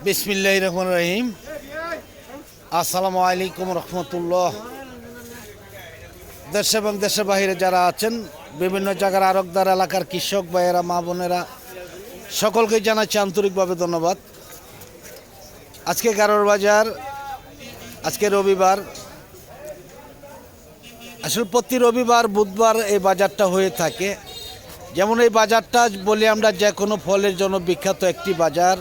বিসমিল্লাহির রহমানির রহিম। আসসালামু আলাইকুম রহমতুল্লাহ। দেশ এবং দেশের বাইরে যারা আছেন, বিভিন্ন জায়গার আরকদার এলাকার কৃষক ভাইয়েরা, মা বোনেরা, সকলকে জানাচ্ছি আন্তরিকভাবে ধন্যবাদ। আজকে গারোর বাজার, আজকে রবিবার। আসলে প্রতি রবিবার বুধবার এই বাজারটা হয়ে থাকে। যেমন এই বাজারটা বলি আমরা যে কোনো ফলের জন্য বিখ্যাত একটি বাজার,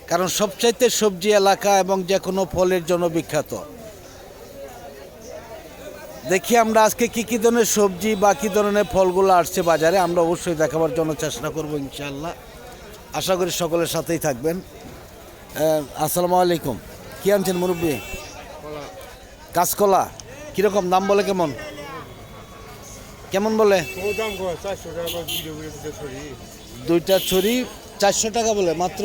কারণ সবচাইতে সবজি এলাকা এবং যে কোনো ফলের জন্য বিখ্যাত। দেখি আমরা আজকে কী ধরনের সবজি বা কী ধরনের ফলগুলো আসছে বাজারে, আমরা অবশ্যই দেখাবার জন্য চেষ্টা করব ইনশাআল্লাহ। আশা করি সকলের সাথেই থাকবেন। আসসালামু আলাইকুম। কী আনছেন মুরব্বী? কাঁচকলা কীরকম দাম বলে? কেমন কেমন বলে? দুইটা ছড়ি 400 টাকা বলে, মাত্র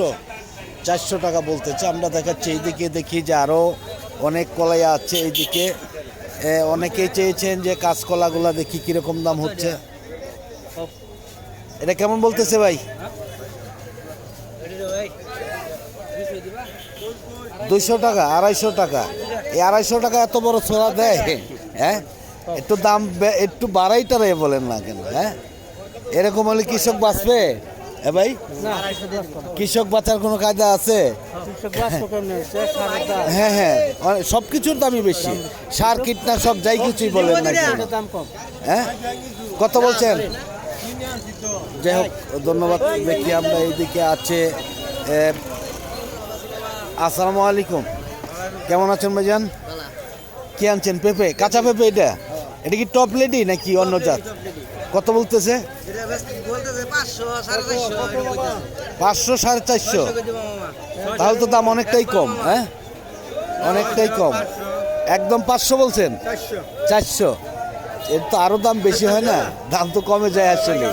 400 টাকা বলতেছে। আমরা দেখাচ্ছি এইদিকে, দেখি যে আরও অনেক কলাই আছে এইদিকে। অনেকেই চেয়েছেন যে কাঁচকলাগুলা দেখি কীরকম দাম হচ্ছে। এটা কেমন বলতেছে ভাই? 200 টাকা, 250 টাকা। এই 250 টাকা এত বড় ছোড়া দেয়? হ্যাঁ, একটু দাম একটু বাড়াইটা রে বলেন না কেন? হ্যাঁ, এরকম হলে কৃষক বাঁচবে? ভাই, কৃষক বাঁচার কোনো কায়দা আছে? হ্যাঁ হ্যাঁ, সব কিছুর দামই বেশি, সার কীটনাশক যাই কিছুই বলেন না। হ্যাঁ, কত বলছেন? যাই হোক, ধন্যবাদ। দেখি আমরা এইদিকে আছে। আসসালামু আলাইকুম, কেমন আছেন ভাইজান? কি আনছেন? পেঁপে, কাঁচা পেঁপে। এটা কি টপ লেডি নাকি অন্য জাত? কত বলতেছে? 500, 450। তাহলে তো দাম অনেকটাই কম। হ্যাঁ, অনেকটাই কম। একদম 500 বলছেন? 400। এর তো আরও দাম বেশি হয় না? দাম তো কমে যায়, আসলে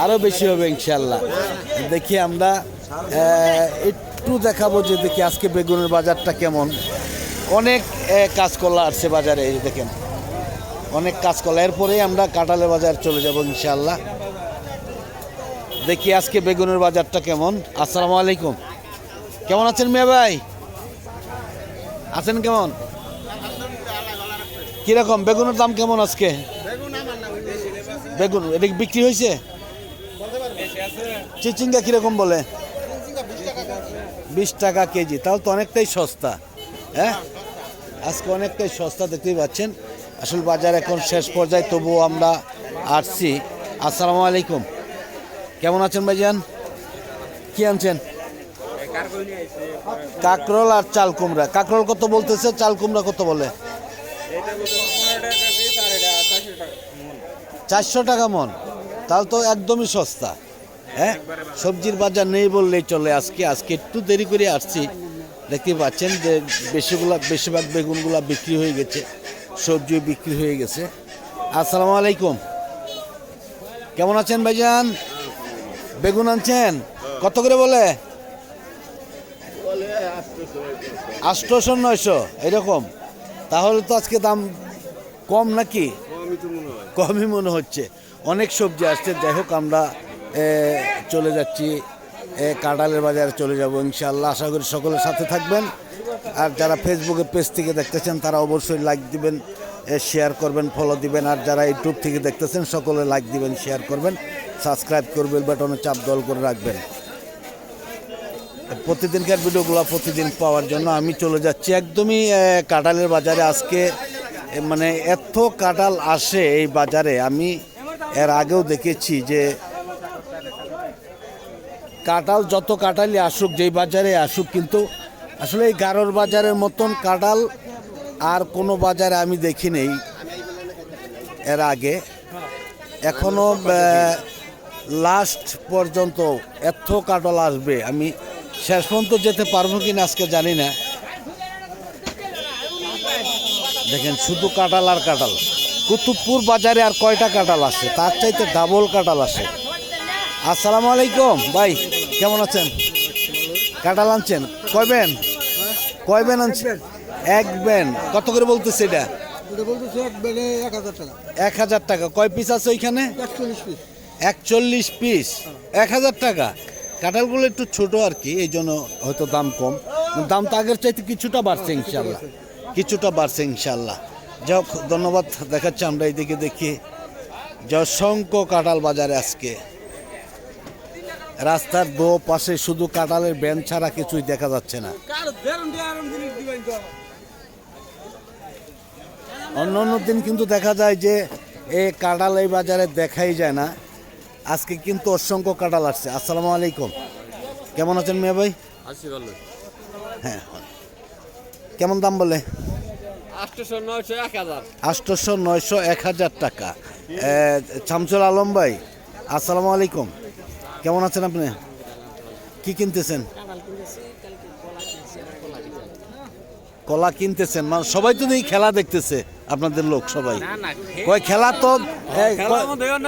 আরও বেশি হবে ইনশাল্লাহ। দেখি আমরা একটু দেখাবো যে দেখি আজকে বেগুনের বাজারটা কেমন। অনেক কাঁচকলা আসছে বাজারে, এই দেখেন অনেক কাঁচকলা। এরপরেই আমরা কাঁঠালের বাজার চলে যাব ইনশাআল্লাহ। দেখি আজকে বেগুনের বাজারটা কেমন। আসসালামু আলাইকুম, কেমন আছেন মিয়া ভাই? আছেন কেমন? কিরকম বেগুনের দাম কেমন আজকে? বেগুন এটা বিক্রি হয়েছে? চিচিঙ্গা কিরকম বলে? 20 টাকা কেজি। তাহলে তো অনেকটাই সস্তা। হ্যাঁ, আজকে অনেকটাই সস্তা, দেখতেই পাচ্ছেন। আসল বাজার এখন শেষ পর্যায়ে, তবুও আমরা আসছি। আসসালামু আলাইকুম, কেমন আছেন ভাইজান? কি আনছেন? কাঁকরোল আর চাল কুমড়া। কাঁকরোল কত বলতেছে? চাল কুমড়া কত বলে? 400 টাকা মন। তাহলে তো একদমই সস্তা। হ্যাঁ, সবজির বাজার নেই বললেই চলে। আজকে একটু দেরি করে আসছি। দেখতে পাচ্ছেন যে বেশিরভাগ বেগুনগুলা বিক্রি হয়ে গেছে, সবজিও বিক্রি হয়ে গেছে। আসসালামু আলাইকুম, কেমন আছেন ভাইজান? বেগুন আনছেন কত করে বলে? 800, 900 এরকম। তাহলে তো আজকে দাম কম নাকি? কমই মনে হচ্ছে। অনেক সবজি আসছে। যাই হোক, আমরা চলে যাচ্ছি কাঁঠালের বাজারে চলে যাব ইনশাআল্লাহ। আশা করি সকলের সাথে থাকবেন। আর যারা ফেসবুকে পেজ থেকে দেখতেছেন তারা অবশ্যই লাইক দিবেন, শেয়ার করবেন, ফলো দিবেন। আর যারা ইউটিউব থেকে দেখতেছেন সকলে লাইক দিবেন, শেয়ার করবেন, সাবস্ক্রাইব করবেন, বাটনে চাপ দল করে রাখবেন। প্রতিদিনকার ভিডিওগুলো প্রতিদিন পাওয়ার জন্য আমি চলে যাচ্ছি একদমই কাঁঠালের বাজারে। আজকে মানে এত কাঁঠাল আসে এই বাজারে, আমি এর আগেও দেখেছি যে কাঁঠাল যত কাঁঠালই আসুক, যেই বাজারে আসুক, কিন্তু আসলে এই গারোর বাজারের মতন কাঁঠাল আর কোনো বাজারে আমি দেখি নেই এর আগে। এখনও লাস্ট পর্যন্ত এত কাঁঠাল আসবে, আমি শেষ পর্যন্ত যেতে পারবো কিনা আজকে জানি না। দেখেন শুধু কাঁঠাল আর কাঁঠাল। কুতুবপুর বাজারে আর কয়টা কাঁঠাল আসে? তার চাইতে ডাবল কাঁঠাল আসে। আসসালামু আলাইকুম ভাই, কেমন আছেন? কাঁঠাল আনছেন কয় বেন? কয় বেন আনছেন? এক বেন। কত করে বলতেছে এটা? 1000 টাকা। কয় পিস আছে ওইখানে? 41 পিস। 1000 টাকা। কাঁঠালগুলো একটু ছোট আর কি, এই জন্য হয়তো দাম কম। দাম তো আগের চাইতে কিছুটা বাড়ছে ইনশাল্লাহ, কিছুটা বাড়ছে ইনশাল্লাহ। যাই হোক, ধন্যবাদ। দেখাচ্ছি আমরা এইদিকে দেখি যে অসংখ্য কাঁঠাল বাজারে আজকে। রাস্তার দো পাশে শুধু কাঁঠালের ব্যান ছাড়া কিছুই দেখা যাচ্ছে না। অন্য অন্য দিন কিন্তু দেখা যায় যে এই কাঁঠাল এই বাজারে দেখাই যায় না। আজকে কিন্তু অসংখ্য কাঁঠাল আসছে। আসসালামু আলাইকুম, কেমন আছেন মিয়া ভাই? হ্যাঁ, কেমন দাম বলে? 800, 900, 1000 টাকা। শামসুল আলম ভাই, আসসালামু আলাইকুম, কেমন আছেন আপনি? কি কিনতেছেন? কলা কিনতেছেন? মানে সবাই তো দেখি খেলা দেখতেছে, আপনাদের লোক সবাই কয় খেলা তো,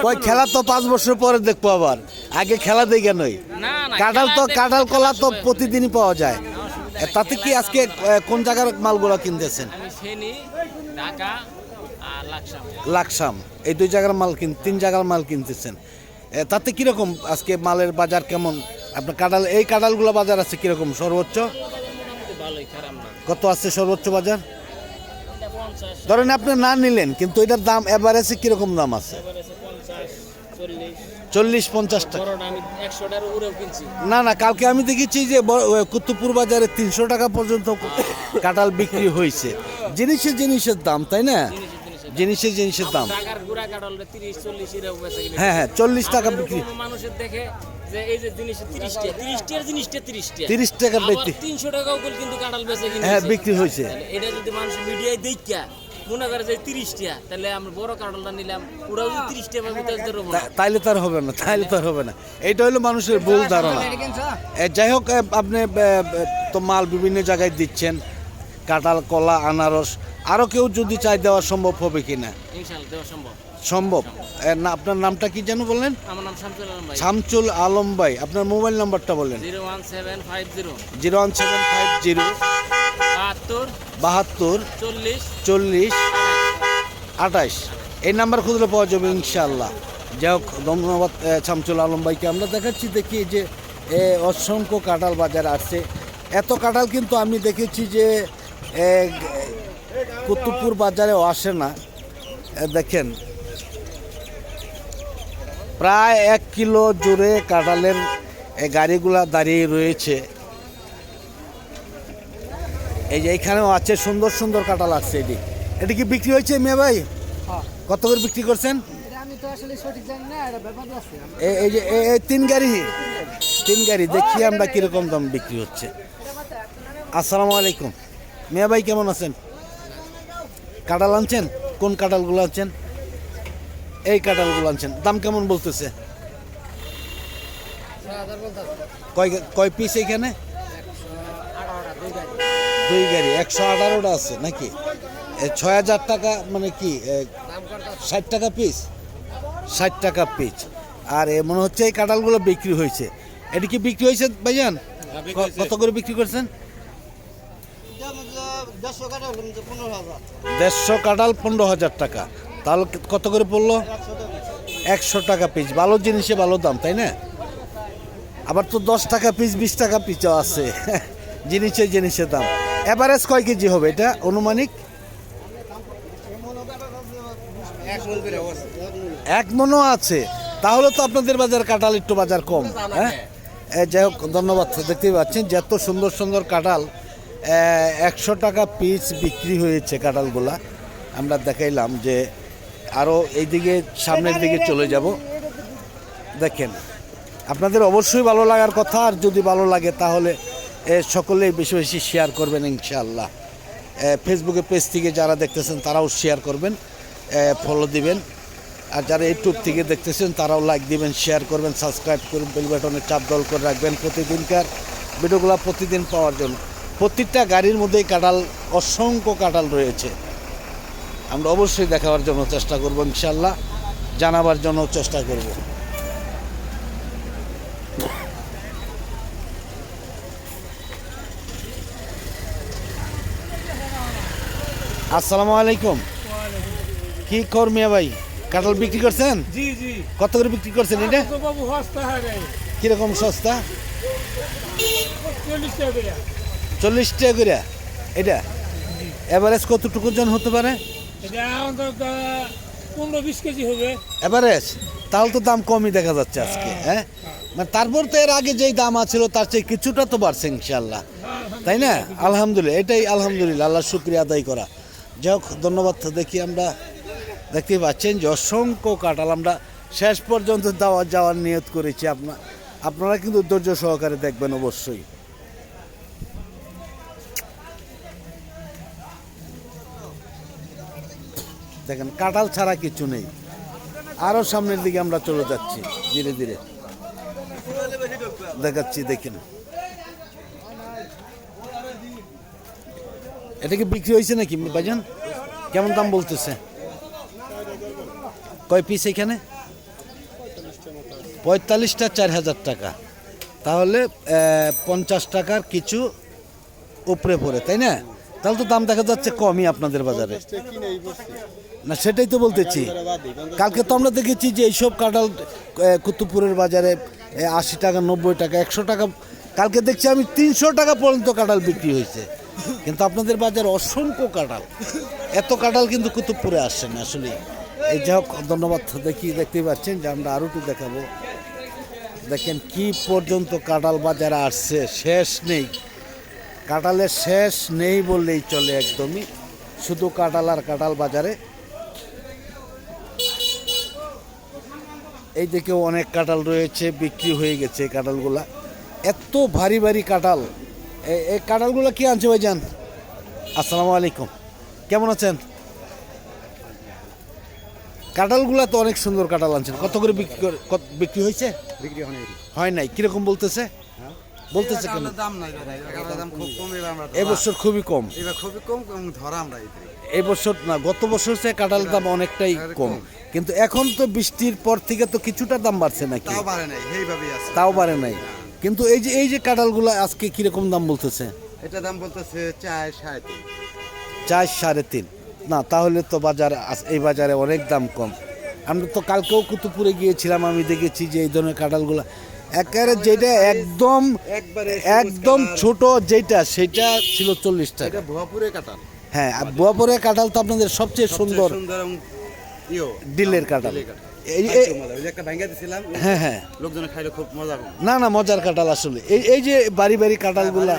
কয় খেলা তো 5 বছর পরে দেখবো, আবার আগে খেলা দেখে নই। কাঁঠাল তো, কাঁঠাল কলা তো প্রতিদিনই পাওয়া যায়। তাতে কি আজকে কোন জায়গার মালগুলো কিনতেছেন? লাকসাম, এই 2 জায়গার মাল 3 জায়গার মাল কিনতেছেন। তাতে কিরকম আজকে মালের বাজার কেমন? আপনার কাঁঠাল, এই কাঁঠালগুলো বাজার আছে কিরকম? সর্বোচ্চ কত আছে সর্বোচ্চ বাজার? ধরেন আপনি না নিলেন, কিন্তু এটার দাম এভারেজে কিরকম দাম আছে? 40-50 টাকা। না না, কালকে আমি দেখেছি যে কুতুবপুর বাজারে 300 টাকা পর্যন্ত কাঁঠাল বিক্রি হয়েছে। জিনিসের দাম, তাই না? জিনিসের দাম। হ্যাঁ হ্যাঁ, 40 টাকা বিক্রি। মানুষের দেখে যে এই যে জিনিস 30 টাকা 30 টাকা 300 টাকাও কিন্তু কাঁঠাল বেচে কিনে। হ্যাঁ, বিক্রি হয়েছে। এটা যদি মানুষ মিডিয়ায় দেখা মনে করে যে 30 টাকা, তাহলে আমরা বড় কাঁঠালটা নিলাম, ওরাও যদি 30 টাকা বিক্রি করবে, তাইলে তার হবে না, এইটা হলো মানুষের ভুল ধারণা। যাই হোক, আপনি তো মাল বিভিন্ন জায়গায় দিচ্ছেন, কাঁঠাল, কলা, আনারস। আরো কেউ যদি চাই দেওয়া সম্ভব হবে কিনা? ইনশাআল্লাহ দেওয়া সম্ভব। না, আপনার নামটা কি যেন বললেন? আমার নাম শামসুল আলম ভাই। শামসুল আলম ভাই, আপনার মোবাইল নাম্বারটা বলেন। 01750 72 40 28। এই নাম্বার খুঁজলে পাওয়া যাবে ইনশাআল্লাহ। যাই হোক, ধন্যবাদ শামসুল আলম ভাইকে। আমরা দেখাচ্ছি, দেখি যে অসংখ্য কাঁঠাল বাজারে আসছে। এত কাঁঠাল কিন্তু আমি দেখেছি যে কুতুবপুর বাজারেও আসে না। দেখেন, প্রায় 1 কিলো জুড়ে কাঁঠালের গাড়িগুলা দাঁড়িয়ে রয়েছে। এই যে এখানেও আছে, সুন্দর সুন্দর কাঁঠাল আসছে। এটি কি বিক্রি হয়েছে মিয়া ভাই? কত করে বিক্রি করছেন? এই যে 3 গাড়ি দেখি আমরা কিরকম দাম বিক্রি হচ্ছে। আসসালামু আলাইকুম মিয়া ভাই, কেমন আছেন? কাঁঠাল আনছেন? কোন কাঁঠালগুলো আনছেন? এই কাঁঠালগুলো আনছেন। দাম কেমন বলতেছে? কয় পিস এখানে? 2 গাড়ি, 118টা আছে নাকি? 6000 টাকা, মানে কি 60 টাকা পিস? 60 টাকা পিস। আর মনে হচ্ছে এই কাঁঠালগুলো বিক্রি হয়েছে। এটা কি বিক্রি হয়েছে ভাইজান? কত করে বিক্রি করছেন? 150 কাঁঠাল 15,000 টাকা। তাহলে কত করে পড়লো? 100 টাকা পিস। ভালো জিনিসে ভালো দাম, তাই না? আবার তো 10 টাকা পিস, 20 টাকা পিসও আছে। জিনিসের দাম। এভারেজ কয় কেজি হবে এটা অনুমানিক? 1 মনও আছে। তাহলে তো আপনাদের বাজার কাঁঠাল একটু বাজার কম। হ্যাঁ, যাই হোক, ধন্যবাদ। দেখতেই পাচ্ছেন যে এত সুন্দর সুন্দর কাঁঠাল 100 টাকা পিস বিক্রি হয়েছে কাঁঠালগুলা। আমরা দেখাইলাম যে আরও এইদিকে সামনের দিকে চলে যাব। দেখেন, আপনাদের অবশ্যই ভালো লাগার কথা। আর যদি ভালো লাগে তাহলে সকলেই বেশি বেশি শেয়ার করবেন ইনশাআল্লাহ। ফেসবুকে পেজ থেকে যারা দেখতেছেন তারাও শেয়ার করবেন, ফলো দিবেন। আর যারা ইউটিউব থেকে দেখতেছেন তারাও লাইক দিবেন, শেয়ার করবেন, সাবস্ক্রাইব করবেন, বেল বাটনে চাপ দল করে রাখবেন প্রতিদিনকার ভিডিওগুলো প্রতিদিন পাওয়ার জন্য। প্রত্যেকটা গাড়ির মধ্যেই কাঁঠাল, অসংখ্য কাঁঠাল রয়েছে। আমরা অবশ্যই দেখাবার জন্য চেষ্টা করব ইনশাআল্লাহ, জানাবার জন্য চেষ্টা করব। আসসালামু আলাইকুম। কি খবর মিয়া ভাই? কাঁঠাল বিক্রি করছেন? জি জি। কত করে বিক্রি করছেন এটা? বাবু সস্তা হয় নাই। কিরকম সস্তা? 40 টাকা করে। 40 টাকা করে। এটা এভারেজ কতটুকু জন হতে পারে? এটা অন্তত 15-20 কেজি হবে। এভারেজ? তাহলে তো দাম কমই দেখা যাচ্ছে আজকে, হ্যাঁ? মানে তারপর তো এর আগে যেই দাম আছিল তার চেয়ে কিছুটা তো বাড়ছে ইনশাল্লাহ, তাই না? আলহামদুলিল্লাহ, এটাই আলহামদুলিল্লাহ, আল্লাহর শুকরিয়া আদায় করা। যাই হোক, ধন্যবাদ। দেখি আমরা দেখতে পাচ্ছেন যে অসংখ্য কাঁঠাল আমরা শেষ পর্যন্ত যাওয়ার নিয়ত করেছি। আপনারা কিন্তু ধৈর্য সহকারে দেখবেন অবশ্যই। দেখেন কাঁঠাল ছাড়া কিছু নেই। আরো সামনের দিকে আমরা চলে যাচ্ছি ধীরে ধীরে, দেখাচ্ছি। দেখেন এটা কি বিক্রি হয়েছে নাকি ভাইজান? কেমন দাম বলতেছে? কয় পিস এখানে? 45টা 4000 টাকা। তাহলে 50 টাকার কিছু উপরে পড়ে, তাই না? তাহলে তো দাম দেখা যাচ্ছে কমই আপনাদের বাজারে। না সেটাই তো বলতেছি। কালকে তো আমরা দেখেছি যে এইসব কাঁঠাল কুতুবপুরের বাজারে 80 টাকা, 90 টাকা, 100 টাকা। কালকে দেখছি আমি 300 টাকা পর্যন্ত কাঁঠাল বিক্রি হয়েছে। কিন্তু আপনাদের বাজারে অসংখ্য কাঁঠাল, এত কাঁঠাল কিন্তু কুতুবপুরে আসছে না আসলে। এই যাই হোক, ধন্যবাদ। দেখতেই পাচ্ছেন যে আমরা আরও একটু দেখাবো। দেখেন কি পর্যন্ত কাঁঠাল বাজারে আসছে, শেষ নেই। কাঁঠালের শেষ নেই বললেই চলে, একদমই শুধু কাঁঠাল আর কাঁঠাল বাজারে। এই দিকেও অনেক কাঁঠাল রয়েছে, বিক্রি হয়ে গেছে এই কাঁঠালগুলা। এত ভারী ভারী কাঁঠাল। এই কাঁঠালগুলো কি আনছে ভাইজান? আসসালামু আলাইকুম, কেমন আছেন? কাঁঠালগুলা তো অনেক সুন্দর কাঁঠাল আনছেন। কত করে বিক্রি হয়েছে? বিক্রি হয় নাই। কিরকম বলতেছে? বলতেছে কেন? দাম নাই দাম খুব কম। এবছর খুবই কম। এবার খুবই কম ধরা আমরা এই বছর না, গত বছর চেয়ে কাঁঠালের দাম অনেকটাই কম। কিন্তু এখন তো বৃষ্টির পর থেকে তো কিছুটা দাম বাড়ছে নাকি? তাও বাড়ে নাই, এইভাবেই আছে। তাও বাড়ে নাই। কিন্তু এই যে কাঁঠালগুলো আজকে কিরকম দাম বলতেছে? এটা দাম বলতেছে 4, 3.5। 4, 3.5। না তাহলে তো এই বাজারে অনেক দাম কম। আমরা তো কালকেও কুতুবপুরে গিয়েছিলাম, আমি দেখেছি যে এই ধরনের কাঁঠালগুলো একেবারে যেটা একদম ছোট যেটা, সেটা ছিল 40 টাকা। এটা ভুয়াপুরে কাঁঠাল। হ্যাঁ, আর বুয়াপুরের কাঁঠাল তো আপনাদের সবচেয়ে সুন্দর ডিলের কাঁঠাল। একটা ভাঙ্গা দিছিলাম। হ্যাঁ হ্যাঁ, লোকজন খাইলে খুব মজা। না মজার কাঁঠাল আসলে। এই যে বাড়ি বাড়ি কাঁঠালগুলা,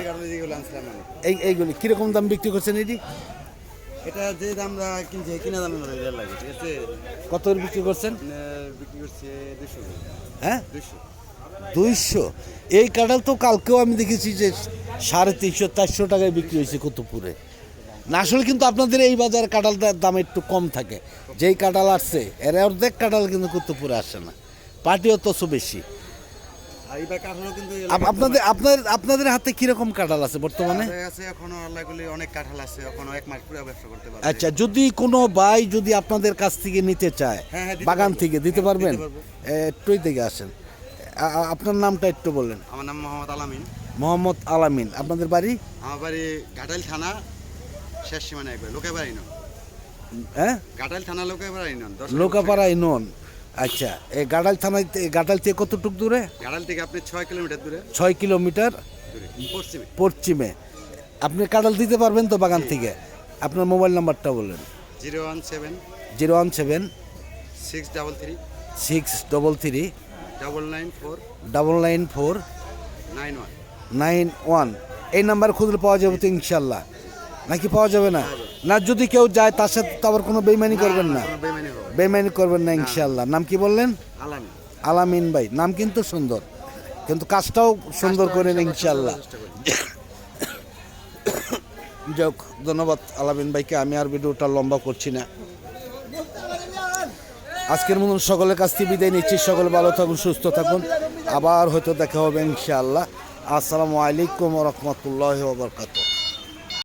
এইগুলি কিরকম দাম বিক্রি করছেন? এটা যে দামটা কিনছে কিনা দাম লাগে, ঠিক আছে? কত বিক্রি করছেন? বিক্রি করছে 200। হ্যাঁ, 200। 200। এই কাঁঠাল তো কালকেও আমি দেখেছি যে 350, 400 টাকায় বিক্রি হয়েছে কুতুবপুরে। না আসলে কিন্তু আপনাদের এই বাজার কাঁঠালটার দাম একটু কম থাকে। যেই কাঁঠাল আসছে এর অর্ধেক কাঁঠাল কিন্তু কুতুবপুরে আসে না, পাটিও তো বেশি। আপনাদের হাতে কিরকম কাঁঠাল আছে বর্তমানে? এখনো আল্লাহগুলি অনেক কাঁঠাল আছে, এখনো 1 মাস পুরো ব্যবসা করতে পারবে। আচ্ছা, যদি কোনো ভাই যদি আপনাদের কাছ থেকে নিতে চায়, বাগান থেকে দিতে পারবেন? একটুই থেকে আসেন। আপনার নামটা একটু বললেন। আমার নাম মোহাম্মদ আলামিন। মোহাম্মদ আলামিন। আপনাদের বাড়ি? আমার বাড়ি ঘাটাইল থানা, শেষ সীমানা, একবার লোকাপাড়া নন। হ্যাঁ, ঘাটাইল থানা লোকাপাড়া নন, লোকাপাড়ায় নন। আচ্ছা, এই ঘাটাইল থেকে কতটুকু দূরে? ঘাটাইল থেকে আপনি 6 কিলোমিটার দূরে। 6 কিলোমিটার পশ্চিমে। আপনি কাঁঠাল দিতে পারবেন তো বাগান থেকে? আপনার মোবাইল নাম্বারটা বলেন। 017 633 633 994 994 91। 91। এই নাম্বার খুঁজলে পাওয়া যাবে তো ইনশাল্লাহ, নাকি পাওয়া যাবে না? না যদি কেউ যায় তার সাথে তো আবার কোনো বেইমানি করবেন না? বেইমানি করবেন না ইনশাল্লাহ। নাম কি বললেন? আলামিন। আলামিন ভাই, নাম কিন্তু সুন্দর, কিন্তু কাজটাও সুন্দর করেন ইনশাল্লাহ। যাক, ধন্যবাদ আলামিন ভাইকে। আমি আর ভিডিওটা লম্বা করছি না। আজকের মতন সকলের কাছ থেকে বিদায় নিচ্ছি। সকলে ভালো থাকুন, সুস্থ থাকুন। আবার হয়তো দেখা হবে ইনশাআল্লাহ। আসসালামু আলাইকুম ওয়া রাহমাতুল্লাহি ওয়া বারাকাতুহু।